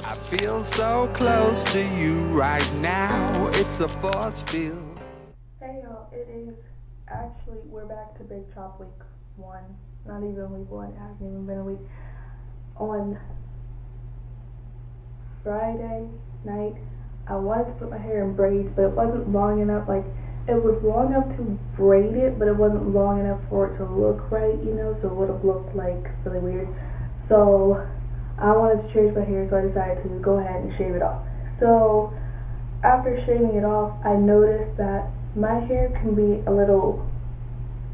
I feel so close to you right now. It's a force field. Hey y'all, it is actually, we're back to Big Chop week 1. Not even week 1, it hasn't even been a week. On Friday night, I wanted to put my hair in braids, but it wasn't long enough. Like, it was long enough to braid it, but it wasn't long enough for it to look right, you know, so it would have looked like really weird. So I wanted to change my hair, so I decided to go ahead and shave it off. So after shaving it off, I noticed that my hair can be a little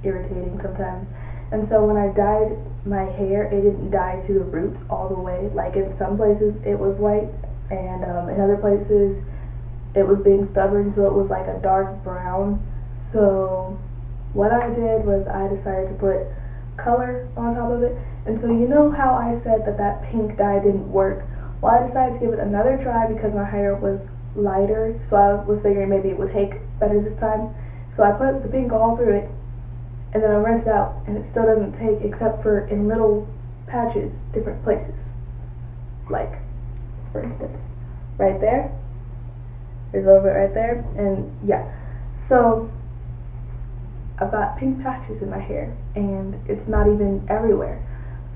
irritating sometimes. And so when I dyed my hair, it didn't dye to the roots all the way. Like, in some places it was white, and in other places it was being stubborn, so it was like a dark brown. So what I did was I decided to put color on top of it. And so, you know how I said that that pink dye didn't work? Well, I decided to give it another try because my hair was lighter, so I was figuring maybe it would take better this time. So I put the pink all through it, and then I rinsed it out, and it still doesn't take, except for in little patches, different places. Like, for instance, right there, there's a little bit right there, and yeah. So I've got pink patches in my hair, and it's not even everywhere.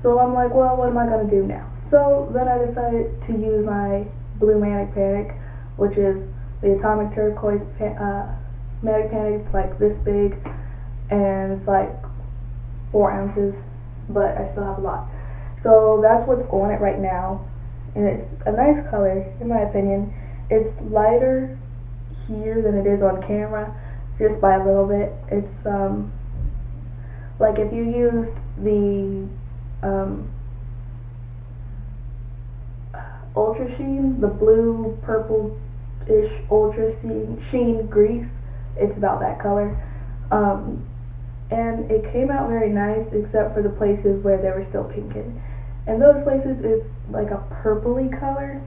So I'm like, well, what am I going to do now? So then I decided to use my blue Manic Panic, which is the Atomic Turquoise Manic Panic. It's like this big, and it's like 4 ounces, but I still have a lot. So that's what's on it right now, and it's a nice color, in my opinion. It's lighter here than it is on camera, just by a little bit. It's like if you used the Ultra Sheen, the blue purple-ish Ultra Sheen grease, it's about that color. And it came out very nice, except for the places where they were still pinking. And those places is like a purpley color,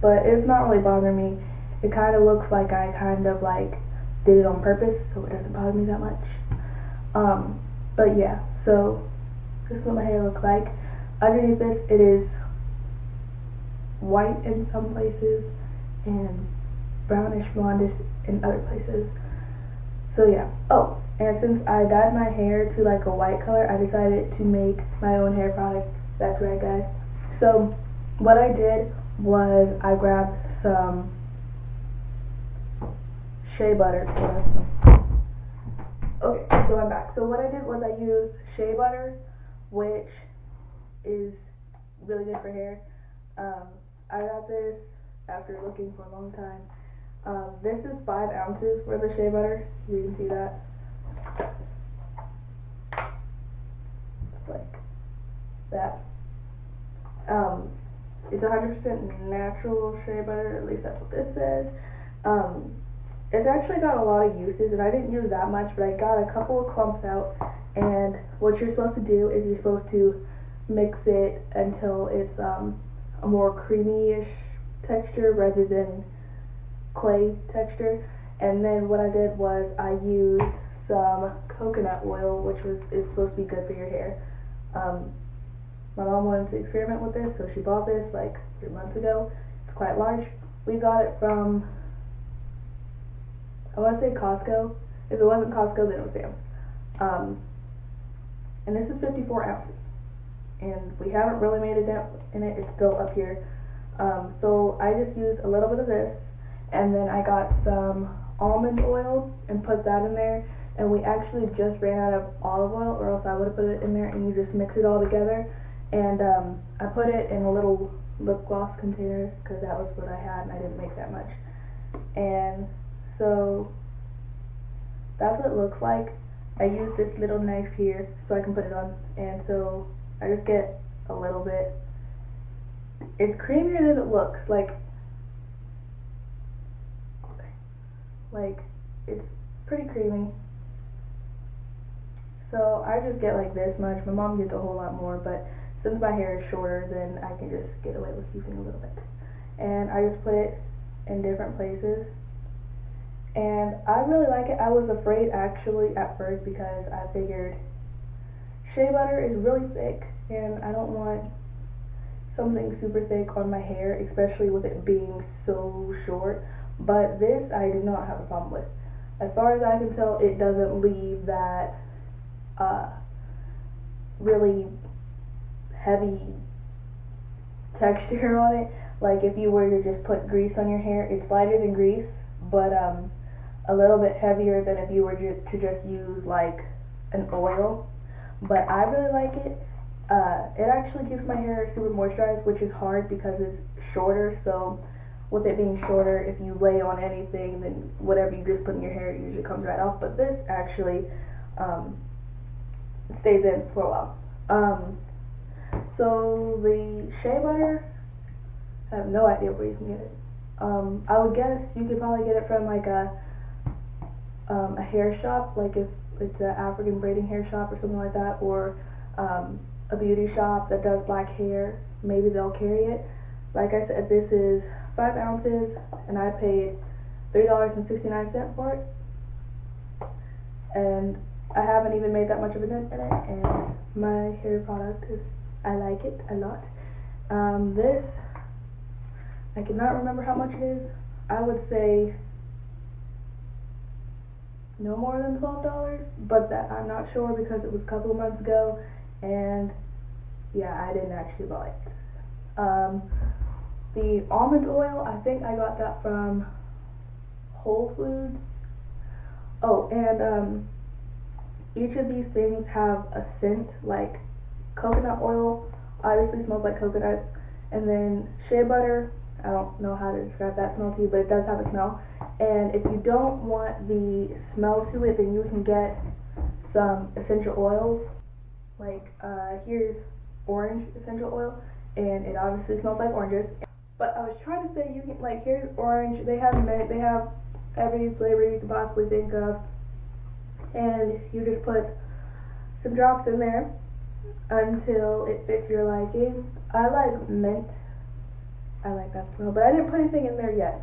but it's not really bothering me. It kind of looks like I kind of like did it on purpose, so it doesn't bother me that much. But yeah, so this is what my hair looks like. Underneath this, it is white in some places and brownish blondish in other places. So yeah. Oh, and since I dyed my hair to like a white color, I decided to make my own hair product. That's right, guys. So what I did was I grabbed some shea butter. Okay, so I'm back. So what I did was I used shea butter, which is really good for hair. I got this after looking for a long time. This is 5 ounces worth of shea butter. You can see that. It's like that. It's 100% natural shea butter, at least that's what this says. It's actually got a lot of uses, and I didn't use that much, but I got a couple of clumps out, and what you're supposed to do is you're supposed to mix it until it's a more creamy-ish texture rather than clay texture. And then what I did was I used some coconut oil, which is supposed to be good for your hair. My mom wanted to experiment with this, so she bought this like 3 months ago. It's quite large. We got it from, I want to say Costco. If it wasn't Costco, then it was Sam's. And this is 54 ounces. And we haven't really made a dent in it. It's still up here. So I just used a little bit of this, and then I got some almond oil and put that in there. And we actually just ran out of olive oil, or else I would have put it in there, and you just mix it all together. And I put it in a little lip gloss container because that was what I had, and I didn't make that much. And so that's what it looks like. I use this little knife here so I can put it on, and so I just get a little bit. It's creamier than it looks. Like it's pretty creamy. So I just get like this much. My mom gets a whole lot more, but since my hair is shorter, then I can just get away with using a little bit. And I just put it in different places, and I really like it. I was afraid actually at first because I figured shea butter is really thick, and I don't want something super thick on my hair, especially with it being so short. But this I do not have a problem with. As far as I can tell, it doesn't leave that really heavy texture on it. Like if you were to just put grease on your hair, it's lighter than grease, but a little bit heavier than if you were to just use like an oil. But I really like it. It actually keeps my hair super moisturized, which is hard because it's shorter. So with it being shorter, if you lay on anything, then whatever you just put in your hair usually comes right off. But this actually stays in for a while. So the shea butter, I have no idea where you can get it. I would guess you could probably get it from like a hair shop, like if it's an African braiding hair shop or something like that, or a beauty shop that does black hair. Maybe they'll carry it. Like I said, this is 5 ounces, and I paid $3.69 for it. And I haven't even made that much of a dent in it, and my hair product is, I like it a lot. This, I cannot remember how much it is. I would say no more than $12, but that I'm not sure because it was a couple of months ago, and yeah, I didn't actually buy it. The almond oil, I think I got that from Whole Foods. Oh, and each of these things have a scent, like coconut oil obviously smells like coconut, and then shea butter, I don't know how to describe that smell to you, but it does have a smell. And if you don't want the smell to it, then you can get some essential oils, like here's orange essential oil, and it obviously smells like oranges. But I was trying to say, you can, like, here's orange, they have mint, they have every flavor you can possibly think of, and you just put some drops in there until it fits your liking. I like mint, I like that smell, but I didn't put anything in there yet.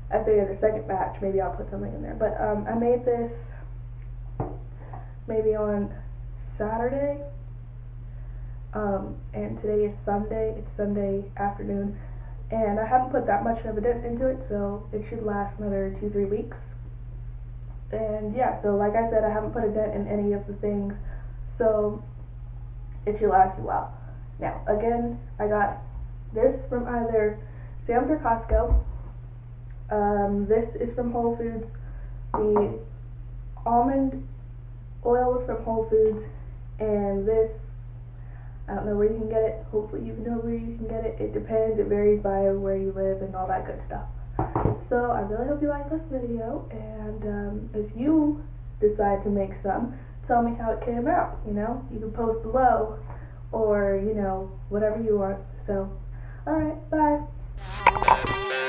I figured the second batch, maybe I'll put something in there. But I made this maybe on Saturday, and today is Sunday. It's Sunday afternoon, and I haven't put that much of a dent into it, so it should last another 2-3 weeks. And yeah, so like I said, I haven't put a dent in any of the things, so it should last a while. Now, again, I got this from either Sam's or Costco. This is from Whole Foods. The almond oil is from Whole Foods, and this, I don't know where you can get it. Hopefully you know where you can get it. It depends. It varies by where you live and all that good stuff. So I really hope you like this video, and if you decide to make some, tell me how it came out. You know, you can post below, or you know, whatever you want. So, all right, bye.